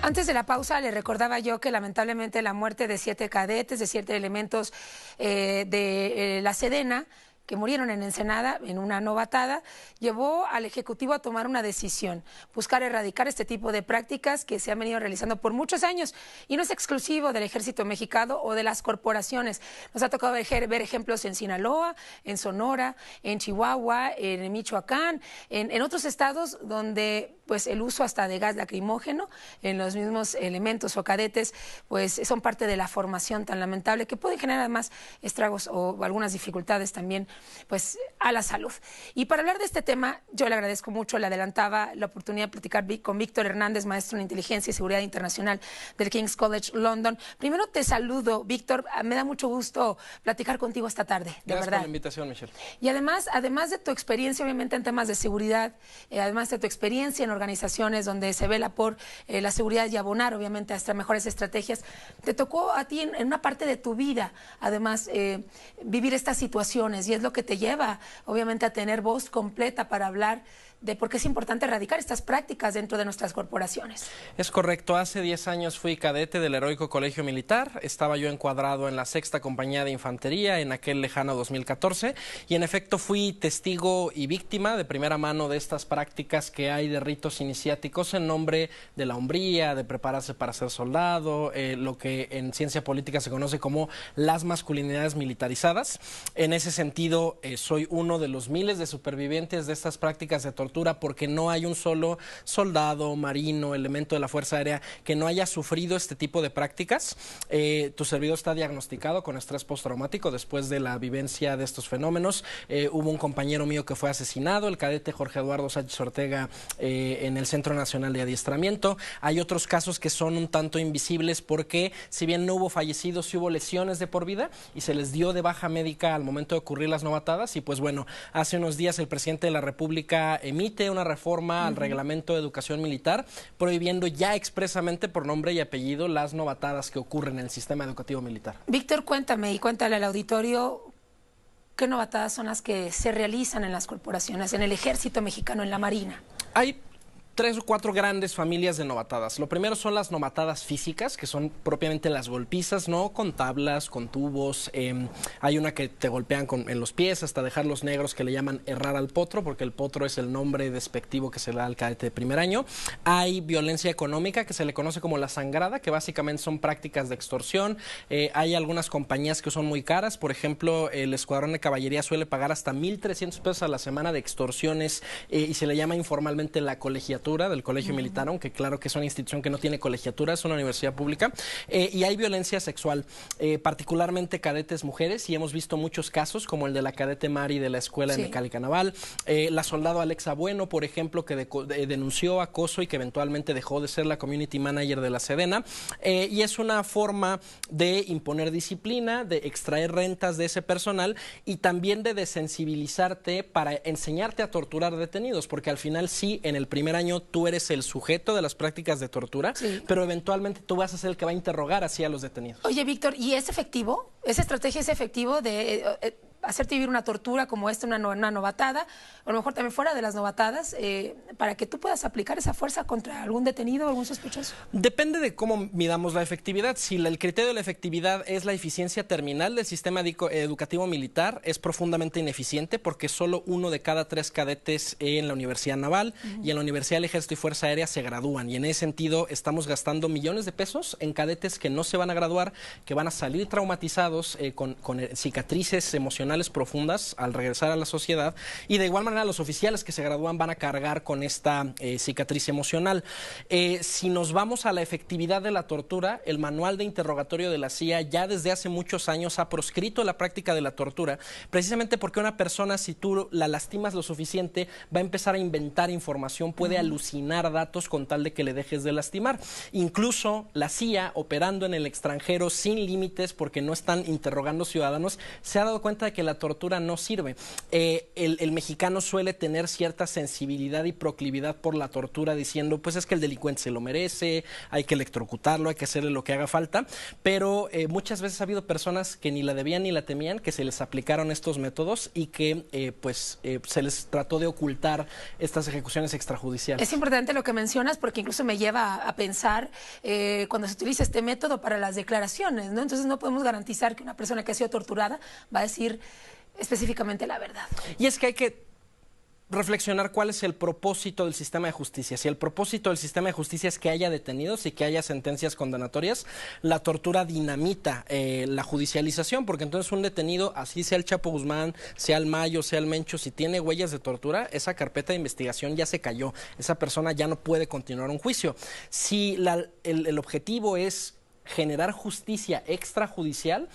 Antes de la pausa le recordaba yo que lamentablemente la muerte de 7 cadetes, de 7 elementos de la Sedena, que murieron en Ensenada en una novatada, llevó al Ejecutivo a tomar una decisión, buscar erradicar este tipo de prácticas que se han venido realizando por muchos años y no es exclusivo del Ejército Mexicano o de las corporaciones. Nos ha tocado ver ejemplos en Sinaloa, en Sonora, en Chihuahua, en Michoacán, en otros estados donde pues el uso hasta de gas lacrimógeno en los mismos elementos o cadetes pues son parte de la formación tan lamentable que puede generar además estragos o algunas dificultades también pues a la salud. Y para hablar de este tema, yo le agradezco mucho, le adelantaba la oportunidad de platicar con Víctor Hernández, maestro en Inteligencia y Seguridad Internacional del King's College London. Primero te saludo, Víctor, me da mucho gusto platicar contigo esta tarde, de Gracias verdad. por la invitación, Michelle. Y además de tu experiencia, obviamente, en temas de seguridad, además de tu experiencia en organizaciones donde se vela por la seguridad y abonar, obviamente, hasta mejores estrategias, te tocó a ti en una parte de tu vida, además, vivir estas situaciones y es lo que te lleva, obviamente, a tener voz completa para hablar de por qué es importante erradicar estas prácticas dentro de nuestras corporaciones. Es correcto, hace 10 años fui cadete del Heroico Colegio Militar, estaba yo encuadrado en la 6ª Compañía de Infantería en aquel lejano 2014 y en efecto fui testigo y víctima de primera mano de estas prácticas que hay de ritos iniciáticos en nombre de la hombría, de prepararse para ser soldado, lo que en ciencia política se conoce como las masculinidades militarizadas. En ese sentido, soy uno de los miles de supervivientes de estas prácticas de tortura porque no hay un solo soldado, marino, elemento de la Fuerza Aérea que no haya sufrido este tipo de prácticas. Tu servidor está diagnosticado con estrés postraumático después de la vivencia de estos fenómenos. Hubo un compañero mío que fue asesinado, el cadete Jorge Eduardo Sánchez Ortega, en el Centro Nacional de Adiestramiento. Hay otros casos que son un tanto invisibles porque si bien no hubo fallecidos, sí hubo lesiones de por vida y se les dio de baja médica al momento de ocurrir las novatadas. Y pues bueno, hace unos días el presidente de la República emite una reforma al reglamento de educación militar prohibiendo ya expresamente por nombre y apellido las novatadas que ocurren en el sistema educativo militar. Víctor, cuéntame y cuéntale al auditorio qué novatadas son las que se realizan en las corporaciones, en el Ejército Mexicano, en la Marina. Hay 3 o 4 grandes familias de novatadas. Lo primero son las novatadas físicas, que son propiamente las golpizas, ¿no? Con tablas, con tubos. Hay una que te golpean en los pies hasta dejarlos negros, que le llaman herrar al potro, porque el potro es el nombre despectivo que se le da al cadete de primer año. Hay violencia económica, que se le conoce como la sangrada, que básicamente son prácticas de extorsión. Hay algunas compañías que son muy caras. Por ejemplo, el Escuadrón de Caballería suele pagar hasta 1,300 pesos a la semana de extorsiones y se le llama informalmente la colegiatura del Colegio Militar, aunque claro que es una institución que no tiene colegiatura, es una universidad pública, y hay violencia sexual, particularmente cadetes mujeres, y hemos visto muchos casos, como el de la cadete Mari de la Escuela de Mecánica Naval, la soldado Alexa Bueno, por ejemplo, que denunció acoso y que eventualmente dejó de ser la community manager de la Sedena, y es una forma de imponer disciplina, de extraer rentas de ese personal y también de desensibilizarte para enseñarte a torturar detenidos, porque al final sí, en el primer año tú eres el sujeto de las prácticas de tortura, pero eventualmente tú vas a ser el que va a interrogar así a los detenidos. Oye, Víctor, ¿y es efectivo? ¿Esa estrategia es efectivo de hacerte vivir una tortura como esta, una novatada, o a lo mejor también fuera de las novatadas, para que tú puedas aplicar esa fuerza contra algún detenido o algún sospechoso? Depende de cómo midamos la efectividad. Si el criterio de la efectividad es la eficiencia terminal del sistema educativo militar, es profundamente ineficiente porque solo 1 de cada 3 cadetes en la Universidad Naval y en la Universidad del Ejército y Fuerza Aérea se gradúan. Y en ese sentido estamos gastando millones de pesos en cadetes que no se van a graduar, que van a salir traumatizados con cicatrices emocionales profundas al regresar a la sociedad, y de igual manera los oficiales que se gradúan van a cargar con esta cicatriz emocional. Si nos vamos a la efectividad de la tortura, el manual de interrogatorio de la CIA ya desde hace muchos años ha proscrito la práctica de la tortura, precisamente porque una persona, si tú la lastimas lo suficiente, va a empezar a inventar información, puede alucinar datos con tal de que le dejes de lastimar. Incluso la CIA, operando en el extranjero sin límites porque no están interrogando ciudadanos, se ha dado cuenta de que que la tortura no sirve. El mexicano suele tener cierta sensibilidad y proclividad por la tortura, diciendo, pues es que el delincuente se lo merece, hay que electrocutarlo, hay que hacerle lo que haga falta, pero muchas veces ha habido personas que ni la debían ni la temían, que se les aplicaron estos métodos y que se les trató de ocultar estas ejecuciones extrajudiciales. Es importante lo que mencionas porque incluso me lleva a pensar cuando se utiliza este método para las declaraciones, ¿no? Entonces no podemos garantizar que una persona que ha sido torturada va a decir específicamente la verdad. Y es que hay que reflexionar cuál es el propósito del sistema de justicia. Si el propósito del sistema de justicia es que haya detenidos y que haya sentencias condenatorias, la tortura dinamita la judicialización, porque entonces un detenido, así sea el Chapo Guzmán, sea el Mayo, sea el Mencho, si tiene huellas de tortura, esa carpeta de investigación ya se cayó, esa persona ya no puede continuar un juicio. Si el objetivo es generar justicia extrajudicial,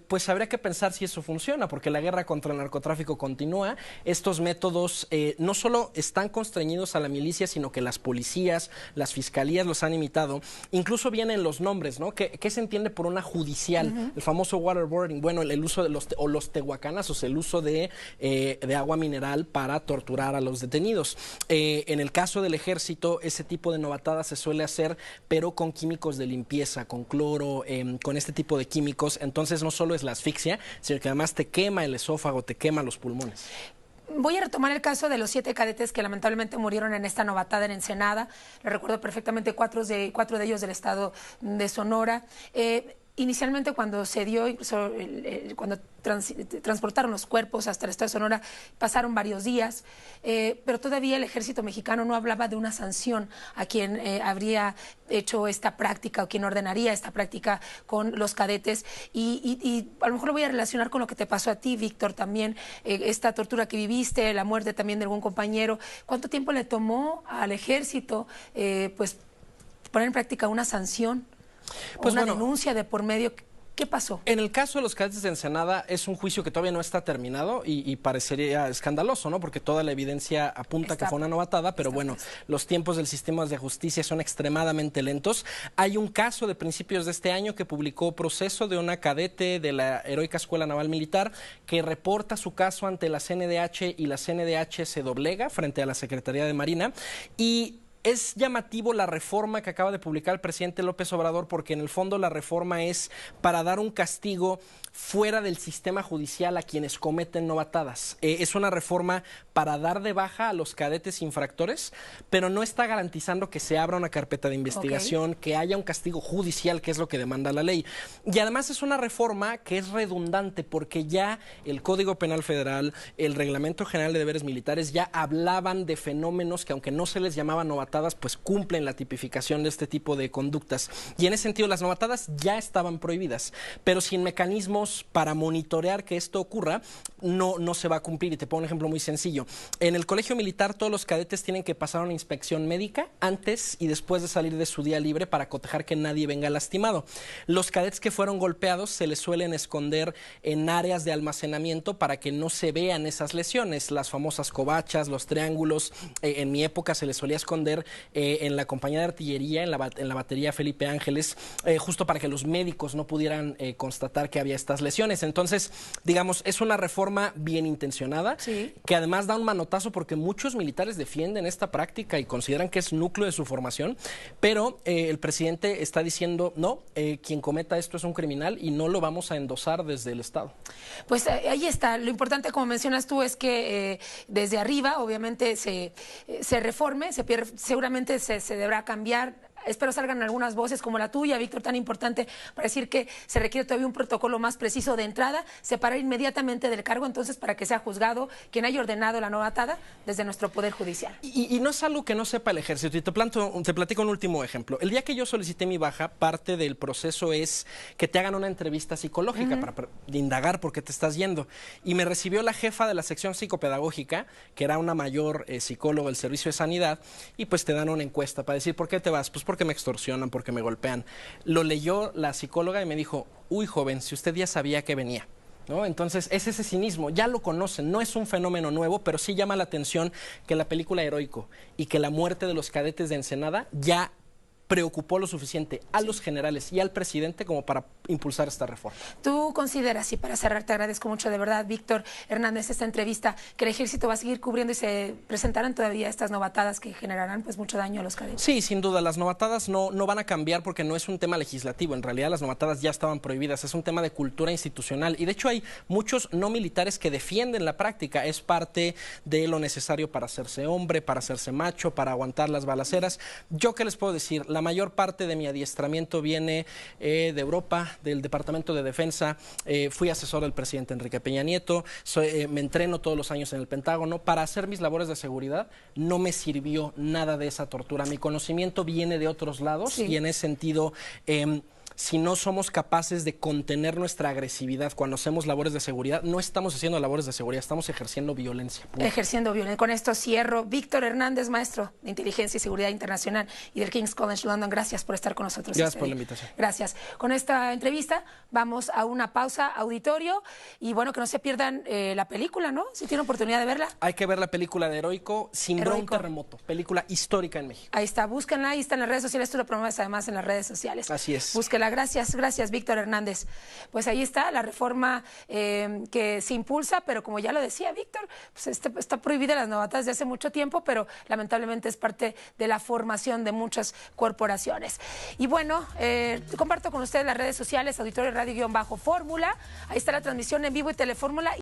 pues habría que pensar si eso funciona, porque la guerra contra el narcotráfico continúa. Estos métodos no solo están constreñidos a la milicia, sino que las policías, las fiscalías los han imitado. Incluso vienen los nombres, ¿no? ¿Qué se entiende por una judicial? El famoso waterboarding, bueno, el uso de los tehuacanazos, el uso de agua mineral para torturar a los detenidos. En el caso del ejército, ese tipo de novatadas se suele hacer, pero con químicos de limpieza, con cloro, con este tipo de químicos. Entonces no solo es la asfixia, sino que además te quema el esófago, te quema los pulmones. Voy a retomar el caso de los 7 cadetes que lamentablemente murieron en esta novatada en Ensenada. Lo recuerdo perfectamente, 4 de ellos del estado de Sonora. Inicialmente cuando se dio, cuando transportaron los cuerpos hasta el estado de Sonora, pasaron varios días, pero todavía el ejército mexicano no hablaba de una sanción a quien habría hecho esta práctica o quien ordenaría esta práctica con los cadetes. Y a lo mejor lo voy a relacionar con lo que te pasó a ti, Víctor, también, esta tortura que viviste, la muerte también de algún compañero. ¿Cuánto tiempo le tomó al ejército poner en práctica una sanción? Pues una denuncia de por medio. ¿Qué pasó? En el caso de los cadetes de Ensenada es un juicio que todavía no está terminado y parecería escandaloso, ¿no? Porque toda la evidencia apunta que fue una novatada, pero bueno, los tiempos del sistema de justicia son extremadamente lentos. Hay un caso de principios de este año que publicó Proceso de una cadete de la Heroica Escuela Naval Militar que reporta su caso ante la CNDH y la CNDH se doblega frente a la Secretaría de Marina y es llamativo la reforma que acaba de publicar el presidente López Obrador, porque en el fondo la reforma es para dar un castigo fuera del sistema judicial a quienes cometen novatadas. Es una reforma para dar de baja a los cadetes infractores, pero no está garantizando que se abra una carpeta de investigación, que haya un castigo judicial, que es lo que demanda la ley. Y además es una reforma que es redundante, porque ya el Código Penal Federal, el Reglamento General de Deberes Militares ya hablaban de fenómenos que, aunque no se les llamaba novatadas, pues cumplen la tipificación de este tipo de conductas. Y en ese sentido las novatadas ya estaban prohibidas, pero sin mecanismos para monitorear que esto ocurra, no se va a cumplir. Y te pongo un ejemplo muy sencillo. En el colegio militar todos los cadetes tienen que pasar una inspección médica antes y después de salir de su día libre para cotejar que nadie venga lastimado. Los cadetes que fueron golpeados se les suelen esconder en áreas de almacenamiento para que no se vean esas lesiones, las famosas covachas, los triángulos. En mi época se les solía esconder en la compañía de artillería, en la batería Felipe Ángeles, justo para que los médicos no pudieran constatar que había estas lesiones. Entonces, digamos, es una reforma bien intencionada, que además da un manotazo porque muchos militares defienden esta práctica y consideran que es núcleo de su formación, pero el presidente está diciendo, no, quien cometa esto es un criminal y no lo vamos a endosar desde el Estado. Pues ahí está. Lo importante, como mencionas tú, es que desde arriba, obviamente, se reforme, seguramente se deberá cambiar. Espero salgan algunas voces como la tuya, Víctor, tan importante para decir que se requiere todavía un protocolo más preciso de entrada, separar inmediatamente del cargo, entonces, para que sea juzgado quien haya ordenado la novatada desde nuestro Poder Judicial. Y no es algo que no sepa el ejército. Y te platico un último ejemplo. El día que yo solicité mi baja, parte del proceso es que te hagan una entrevista psicológica para indagar por qué te estás yendo. Y me recibió la jefa de la sección psicopedagógica, que era una mayor psicóloga del Servicio de Sanidad, y pues te dan una encuesta para decir, ¿por qué te vas? Pues porque me extorsionan, porque me golpean. Lo leyó la psicóloga y me dijo, uy, joven, si usted ya sabía que venía, ¿no? Entonces es ese cinismo, ya lo conocen, no es un fenómeno nuevo, pero sí llama la atención que la película Heroico y que la muerte de los cadetes de Ensenada ya preocupó lo suficiente a los generales y al presidente como para impulsar esta reforma. ¿Tú consideras, y para cerrar te agradezco mucho de verdad, Víctor Hernández, esta entrevista, que el ejército va a seguir cubriendo y se presentarán todavía estas novatadas que generarán pues mucho daño a los cadetes? Sí, sin duda, las novatadas no van a cambiar porque no es un tema legislativo, en realidad las novatadas ya estaban prohibidas, es un tema de cultura institucional y de hecho hay muchos no militares que defienden la práctica, es parte de lo necesario para hacerse hombre, para hacerse macho, para aguantar las balaceras. ¿Yo qué les puedo decir? La mayor parte de mi adiestramiento viene de Europa, del Departamento de Defensa, fui asesor del presidente Enrique Peña Nieto, me entreno todos los años en el Pentágono. Para hacer mis labores de seguridad no me sirvió nada de esa tortura, mi conocimiento viene de otros lados y en ese sentido... si no somos capaces de contener nuestra agresividad cuando hacemos labores de seguridad, no estamos haciendo labores de seguridad, estamos ejerciendo violencia. Ejerciendo violencia. Con esto cierro. Víctor Hernández, maestro de Inteligencia y Seguridad Internacional y del King's College London, gracias por estar con nosotros. Gracias por la invitación. Gracias. Con esta entrevista vamos a una pausa, auditorio, y bueno, que no se pierdan la película, ¿no? Si tienen oportunidad de verla. Hay que ver la película de Heroico, Simbra un terremoto, película histórica en México. Ahí está, búsquenla, ahí está en las redes sociales, tú lo promueves además en las redes sociales. Así es. Búsquela. Gracias, Víctor Hernández. Pues ahí está la reforma que se impulsa, pero como ya lo decía Víctor, pues está prohibida las novatadas desde hace mucho tiempo, pero lamentablemente es parte de la formación de muchas corporaciones. Y bueno, comparto con ustedes las redes sociales, Auditorio Radio-Fórmula. Ahí está la transmisión en vivo y Telefórmula.